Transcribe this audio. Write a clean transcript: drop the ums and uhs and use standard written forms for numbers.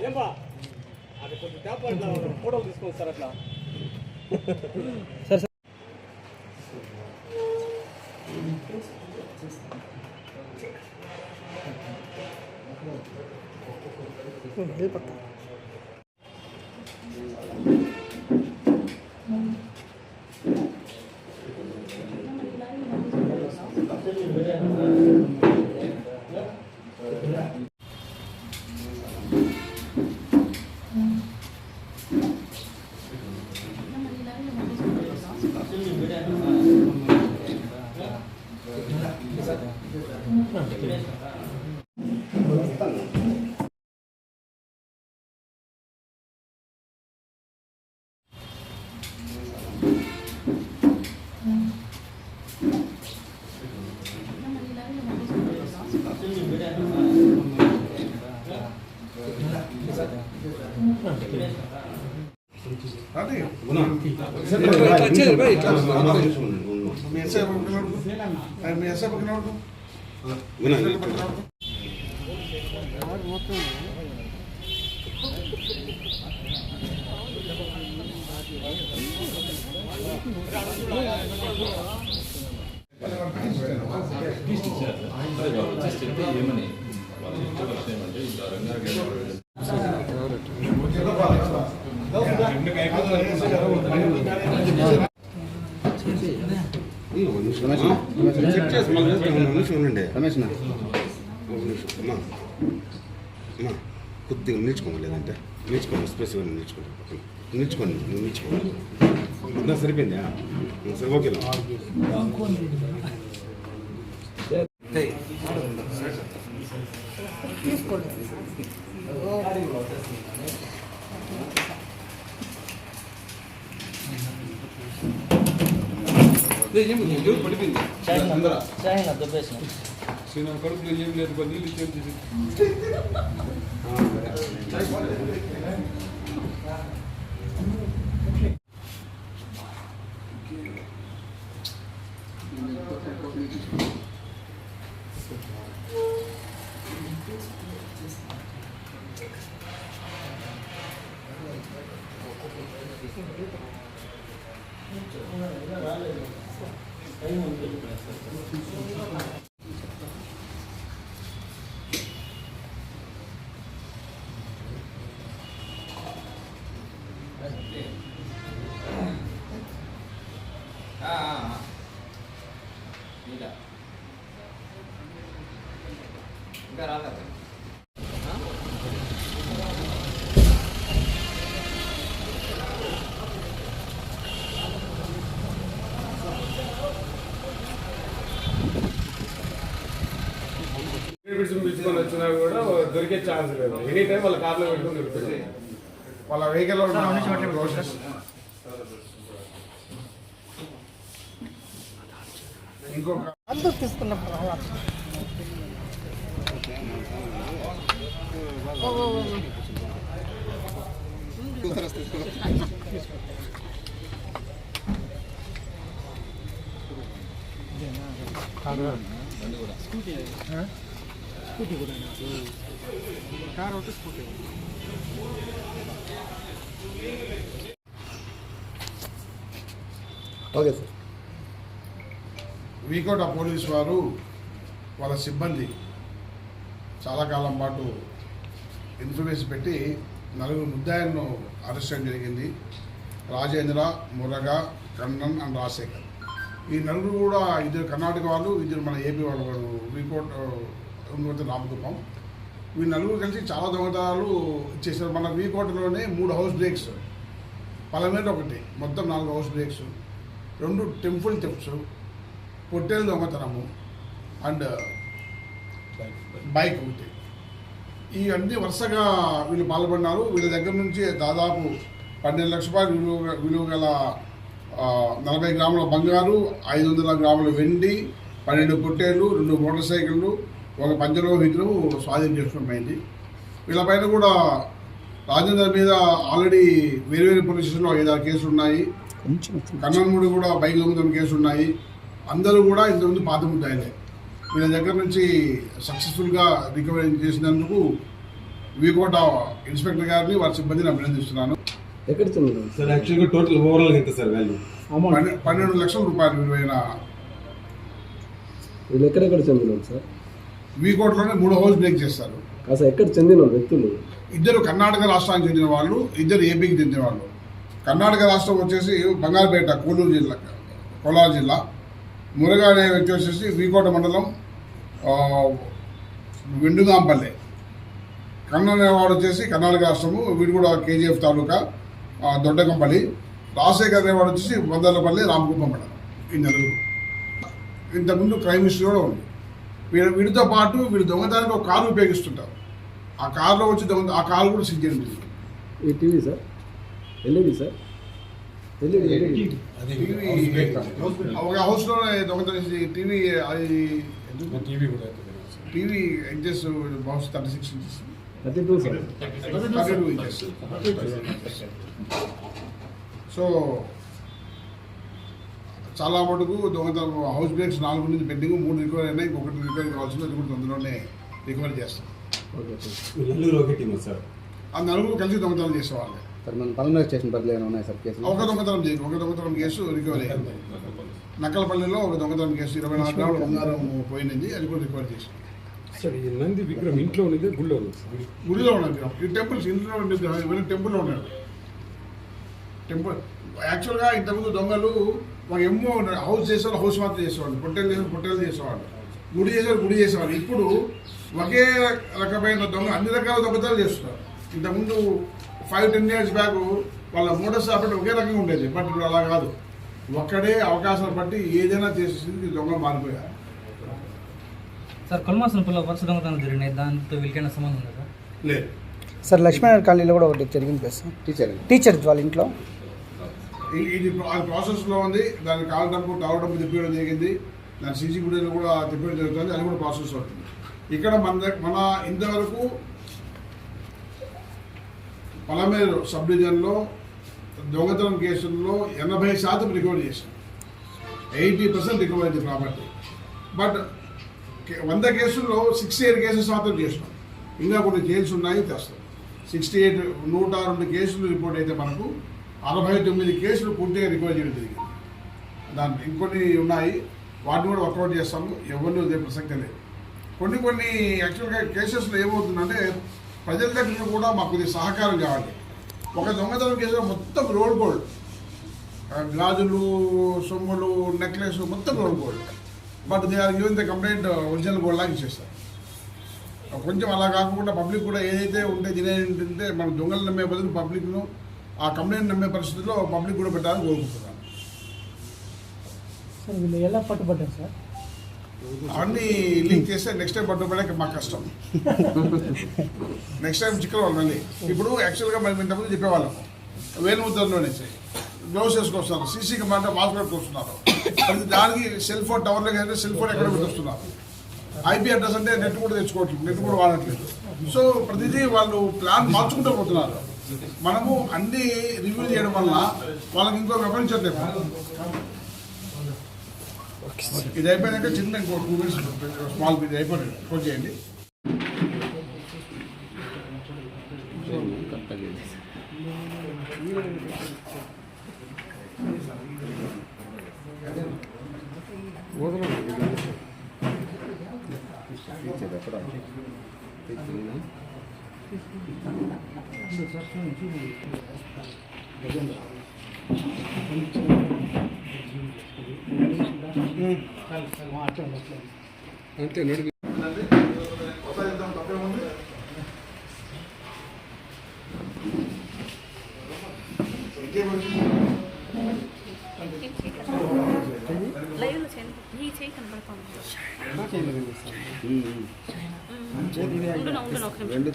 ఏంబా అది కొంచెం ట్యాప్ ఫోటోలు తీసుకొని సార్ అట్లా సార్ కొద్దిగా నిల్చుకోండి, లేదంటే నిల్చుకోండి, స్పెసిఫిక్గా నిల్చుకోండి, నిల్చుకోండి. సరిపోయిందా? సరే, ఓకే. పడిపోయింది కడుపులో ఏం లేదు, నీళ్ళు ఇచ్చేది. ఇంకా రాలేదు. పిలుచుకొని వచ్చినా కూడా దొరికే ఛాన్స్ లేదు. ఎనీ టైం వాళ్ళ కార్లో పెట్టుకుని దొరుకుతుంది. వాళ్ళ వెహికల్ ఇంకొక అందరూ తీసుకున్నప్పుడు స్కూటీ కూడా కార్ ఒకటి scooty. Okay sir. V Kota police వారు వాళ్ళ సిబ్బంది చాలా కాలం పాటు ఇన్ఫర్మేషన్ పెట్టి 4 ముద్దాయిలను అరెస్ట్ చేయడం జరిగింది. రాజేంద్ర, మురగా, కన్నన్ అండ్ రాజశేఖర్. ఈ 4 కూడా 2 కర్ణాటక వాళ్ళు, 2 మన ఏపీ వాళ్ళు. వీకోట రామకుప్పం. ఈ 4 కలిసి చాలా దొంగతనాలు చేశారు. మన వీకోటలోనే 3 హౌస్ బ్రేక్స్, పలమేట ఒకటి, మొత్తం 4 హౌస్ బ్రేక్స్, 2 టెంపుల్ థెఫ్ట్స్, పొట్టేలు దొంగతనము అండ్ బైక్ ఒకటి. ఇవన్నీ వరుసగా వీళ్ళు పాల్గొన్నారు. వీళ్ళ దగ్గర నుంచి దాదాపు 12 లక్షల రూపాయలు విలువ గల 40 గ్రాముల బంగారు, 500 గ్రాముల వెండి, 12 పొట్టేళ్ళు, 2 మోటార్ సైకిళ్ళు, 1 పంచలోహితులు స్వాధీనం చేసుకోవడం. వీళ్ళపైన కూడా రాజేందర్ మీద ఆల్రెడీ వేరే పోలీస్ స్టేషన్లో 5-6 కేసులు ఉన్నాయి. కన్నన్ముడి కూడా బైక్ దొంగతనం కేసులు ఉన్నాయి. అందరూ కూడా ఇంతకుముందు పాత ముద్దాయిలే. వీళ్ళ దగ్గర నుంచి సక్సెస్ఫుల్గా రికవరీ చేసినందుకు వీకోట ఇన్స్పెక్టర్ గారిని వారి సిబ్బందిని అభినందిస్తున్నాను. ఎక్కడ చెందిన సార్ యాక్చువల్గా టోటల్ ఓవరాల్ ఎంత సార్ వాల్యూ? 12 లక్షల రూపాయలు విలువైన వీళ్ళు ఎక్కడెక్కడ చెందిన సార్? వీకోటలోనే 3 హౌస్ బ్రేక్ చేస్తారు. అసలు ఎక్కడ చెందిన వ్యక్తులు? 2 కర్ణాటక రాష్ట్రానికి చెందిన వాళ్ళు, 2 ఏపీకి చెందిన వాళ్ళు. కర్ణాటక రాష్ట్రం వచ్చేసి బంగారుపేట కోలార్ జిల్లా. మురగా అనే వ్యక్తి వచ్చేసి వీకోట మండలం వెండుగాంపల్లె. కన్న అనేవాడు వచ్చేసి కర్ణాటక రాష్ట్రము, వీడు కూడా కేజీఎఫ్ తాలూకా దొడ్డకంపల్లి. రాజశేఖర్ అనేవాడు వచ్చేసి వందలపల్లి రామకుప్పం మండలం. ఈ నలుగురు. ఇంతకుముందు క్రైమ్ హిస్టరీ కూడా ఉంది. వీడితో పాటు వీడు దొంగతనానికి ఒక కారు ఉపయోగిస్తుంటారు. ఆ కారులో వచ్చి ఆ కారు కూడా సీజ్ చేయడం జరిగింది. ఈ TV sir, LED sir, LED ఒక హౌస్లోనే దొంగతనం టీవీ. అది TV inches box 36 inches, 32 sir, 32 inches. So చాలా మటుకు దొంగతనం హౌస్ బ్రేక్స్ 4 నుంచి పెండింగ్, 3 రికవరీ అయినాయి. ఇంకొకటి రికవరీ కావాల్సింది, అది కూడా తొందరలోనే రికవరీ చేస్తాం. నలుగురు ఒకే టీమ్ సార్? ఆ నలుగురు కలిసి దొంగతనం చేసేవాళ్ళే. సార్ మన పల్నాడు స్టేషన్ పరిధిలో ఏమైనా ఉన్నాయి సార్ కేసులు? ఒక దొంగతనం కేసు రికవరీ అయింది. నక్కలపల్లిలో ఒక దొంగతనం కేసు 24 గ్రాముల బంగారం పోయినది, అది కూడా రికవరీ చేసింది. సార్ ఈ నంది విగ్రహం ఇంట్లో ఉన్నది, గుళ్ళో ఉంది? గుడిలో ఉన్నది. ఈ టెంపుల్స్ ఇంట్లో ఉండేది, టెంపుల్లో ఉన్నాడు. టెంపుల్ యాక్చువల్గా ఇంతకుముందు దొంగలు మాకు ఏమో హౌస్ చేసేవాళ్ళు హౌస్ మాత్రం చేసేవాళ్ళు, పొట్టేలు చేసేవాళ్ళు, గుడి చేసేవాళ్ళు. ఇప్పుడు ఒకే రకమైన దొంగ అన్ని రకాల దొంగతనాలు చేస్తున్నారు. ఇంతకుముందు 5-10 years బ్యాక్ వాళ్ళ మోడల్స్ కాబట్టి ఒకే రకంగా ఉండేది. బట్ ఇప్పుడు అలా కాదు, ఒక్కడే అవకాశాలు బట్టి ఏదైనా చేసేసి దొంగ మారిపోయారు. సార్ కొల్మాసనపల్లిలో వరుస దొంగతనాలు జరిగినాయి, దాంతో వీళ్ళకైనా సంబంధం ఉందా సార్? లేదు సార్ లక్ష్మీనగర్ కాలనీలో కూడా ఒకటి జరిగింది సార్, టీచర్ వాళ్ళ ఇంట్లో. ఇది ప్రాసెస్లో ఉంది. దానికి కాలు డబ్బు తిప్పడం జరిగింది. దాని సీసీ ఫుటేజ్లో కూడా తిప్పడం జరుగుతుంది. అది కూడా ప్రాసెస్ అవుతుంది. ఇక్కడ మన ఇంతవరకు పలమేరు సబ్ డివిజన్లో దొంగతనం కేసుల్లో 80% రికవరీ చేసాం. 80% రికవరీ అయింది ప్రాపర్టీ. బట్ 100 కేసుల్లో 68 కేసెస్ మాత్రం చేసినాం. ఇంకా కొన్ని కేసులు ఉన్నాయి, తెస్తాం. 68 102 కేసులు రిపోర్ట్ అయితే మనకు 69 కేసులు పూర్తిగా రికవరీ చేయడం జరిగింది. దాంట్లో ఇంకొన్ని ఉన్నాయి, వాటిని కూడా వర్కౌట్ చేస్తాము. ఎవరిని ఇదే ప్రసక్తే లేదు. కొన్ని యాక్చువల్గా కేసెస్లో ఏమవుతుందంటే ప్రజల దగ్గర కూడా మాకు కొద్దిగా సహకారం కావాలి. ఒక దొంగతనం కేసులో మొత్తం రోడ్ గోల్డ్, గాజులు, సొమ్ములు, నెక్లెస్ మొత్తం rolled gold. But they are given the complaint original gold లాగా ఇచ్చేస్తారు. కొంచెం అలా కాకుండా పబ్లిక్ కూడా ఏదైతే ఉంటే తినేంటే మన దొంగలు నమ్మే బదులు పబ్లిక్ను ఆ కంప్లైంట్ నమ్మే పరిస్థితుల్లో పబ్లిక్ కూడా పెట్టాలని కోరుకుంటున్నాను. సార్ వీళ్ళు ఎలా పట్టుబడ్డారు సార్? అవన్నీ లీక్ చేస్తే నెక్స్ట్ టైం పట్టుబడే మాకు కష్టం. నెక్స్ట్ టైం చిక్కల వాళ్ళు మళ్ళీ. ఇప్పుడు యాక్చువల్గా మనం ఇంతకుముందు చెప్పేవాళ్ళం వేలుముద్రలోనే గ్లౌస్ వేసుకొస్తున్నారు, సీసీ కెమెరా మాస్క్ పెట్టుకొస్తున్నారు. దానికి సెల్ ఫోన్ టవర్లోకి అయితే సెల్ ఫోన్ ఎక్కడ పెట్టొస్తున్నారు. ఐపీ అడ్రస్ అంటే నెట్ కూడా తెచ్చుకోవట్లేదు, నెట్ కూడా వాడట్లేదు. సో ప్రతిదీ వాళ్ళు ప్లాన్ మార్చుకుంటూ పోతున్నారు. మనము అన్ని రివ్యూ చేయడం వల్ల వాళ్ళకి ఇంకో వివరించట్లేదు. ఇది అయిపోయినాక చిన్న ఇంకో 2 minutes స్మాల్ ఇది అయిపోయింది, క్లోజ్ చేయండి. అంతే నడిపి లైవ్ ఈ చేయి కనబడుతుంది. రెండు